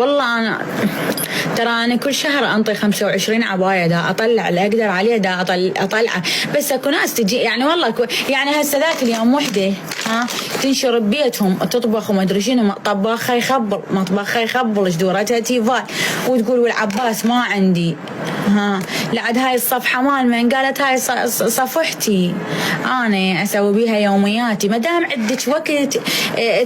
والله ترى أنا كل شهر أنطي 25 عباية، دا أطلع اللي أقدر عليه، دا أطلعه. بس أكو ناس تجي يعني والله يعني هسه ذاك اليوم وحدة تنشر ببيتهم تطبخ وما أدري شنو، طباخها يخبر، مطبخها يخبر، جدورتها تيفال، وتقول والعباس ما عندي. لعد هاي الصفحة مال من قالت هاي صفحتي أنا أسوي بيها يومياتي. ما دام عندك وقت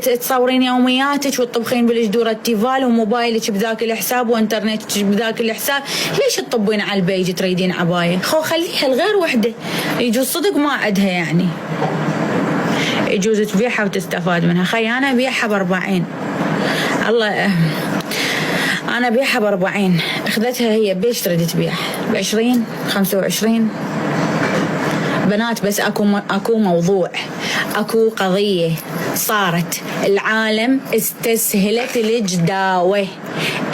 تصورين يومياتك وتطبخين بالجدور التيفال وموبايلك بذاك الحساب وانترنتك بذاك الحساب، ليش تطبين على البيج تريدين عباية؟ خليها الغير وحدة، يجوز صدق ما عندها يعني، يجوز تبيعها وتستفاد منها. خي أنا أبيعها ب40، الله أنا أبيعها ب40، أخذتها هي بيش تريد تبيع ب20 25. بنات بس أكو موضوع، أكو قضية صارت. العالم استسهلت الجداوة،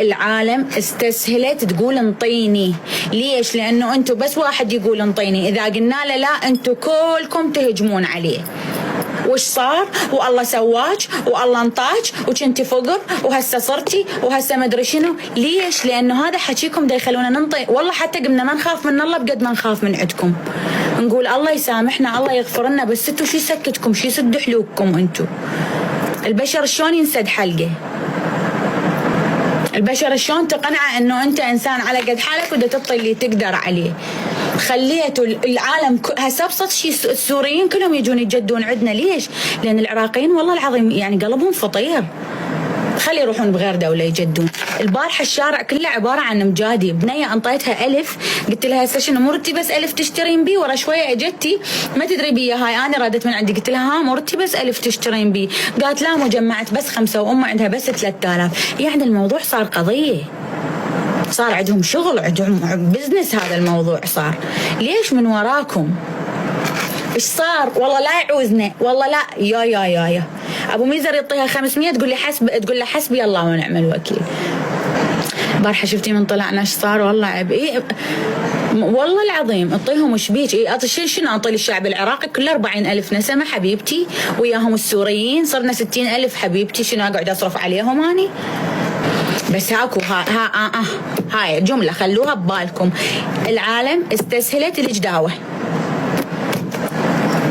العالم استسهلت تقول انطيني. ليش؟ لأنه أنتوا بس واحد يقول انطيني، إذا قلنا له لا أنتوا كلكم تهجمون عليه. وش صار؟ والله سواج، والله انطاج، وكنتي فقر، وهسه صرتي، وهسه مدري شنو. ليش؟ لأنه هذا حكيكم دا يخلونا ننطي. والله حتى قمنا ما نخاف من الله بقد ما نخاف من عندكم. نقول الله يسامحنا، الله يغفر لنا، بس انتوا شو يسكتكم؟ شو يسد حلوقكم انتوا؟ البشر شلون ينسد حلقه؟ البشر شلون تقنعه انه انت انسان على قد حالك ودا تطي اللي تقدر عليه؟ خليتوا العالم هسه ابسط شيء السوريين كلهم يجون يجدون عندنا. ليش؟ لان العراقيين والله العظيم يعني قلبهم فطير، خلي يروحون بغير دولة يجدون. البارحة الشارع كله عبارة عن مجادي. بنية انطيتها 1000، قلت لها هسه شنو مرتي بس 1000 تشترين بي؟ ورا شوية اجتي ما تدري بي هاي انا رادت من عندي، قلت لها ها مرتي بس 1000 تشترين بي؟ قالت لا مجمعت بس 5 وام عندها بس 3000. يعني الموضوع صار قضية، صار عندهم شغل، عندهم بزنس. هذا الموضوع صار. ليش من وراكم؟ ايش صار؟ والله لا يعوزنا، والله لا. يا ابو ميزر يعطيها 500 تقول له حسبي الله ونعم الوكيل. بارحه شفتي من طلعنا ايش صار؟ والله عيب. والله العظيم اعطيهم ايش بيك؟ شنو اعطي للشعب العراقي كله 40,000 نسمه حبيبتي، وياهم السوريين صرنا 60,000 حبيبتي. شنو اقعد اصرف عليهم اني؟ بس هاكو هاي جمله خلوها ببالكم. العالم استسهلت الجداوه.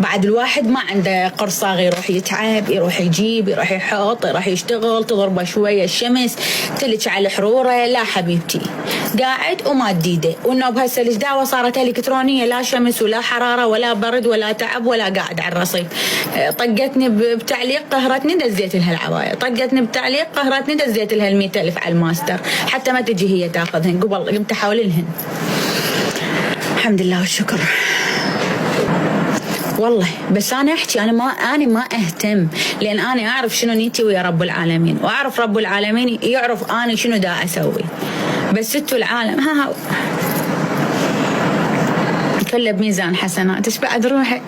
بعد الواحد ما عنده قرصاغ يروح يتعب، يروح يجيب، يروح يحط، يروح يشتغل، تضربه شويه الشمس تلج على الحروره. لا حبيبتي، قاعد وما تديده. والنوب هسه الجداوه صارت الكترونيه، لا شمس ولا حراره ولا برد ولا تعب ولا قاعد على الرصيف. طقتني بتعليق قهرتني دزيت لها العبايه، طقتني بتعليق قهرتني دزيت لها 100,000 على الماستر، حتى ما تجي هي تاخذهن قبل قمت احاول لهن. الحمد لله والشكر والله. بس انا احكي انا ما اهتم، لان انا اعرف شنو نيتي ويا رب العالمين، واعرف رب العالمين يعرف انا شنو دا اسوي. بس انتوا العالم كله بميزان حسنات. ايش بعد روحي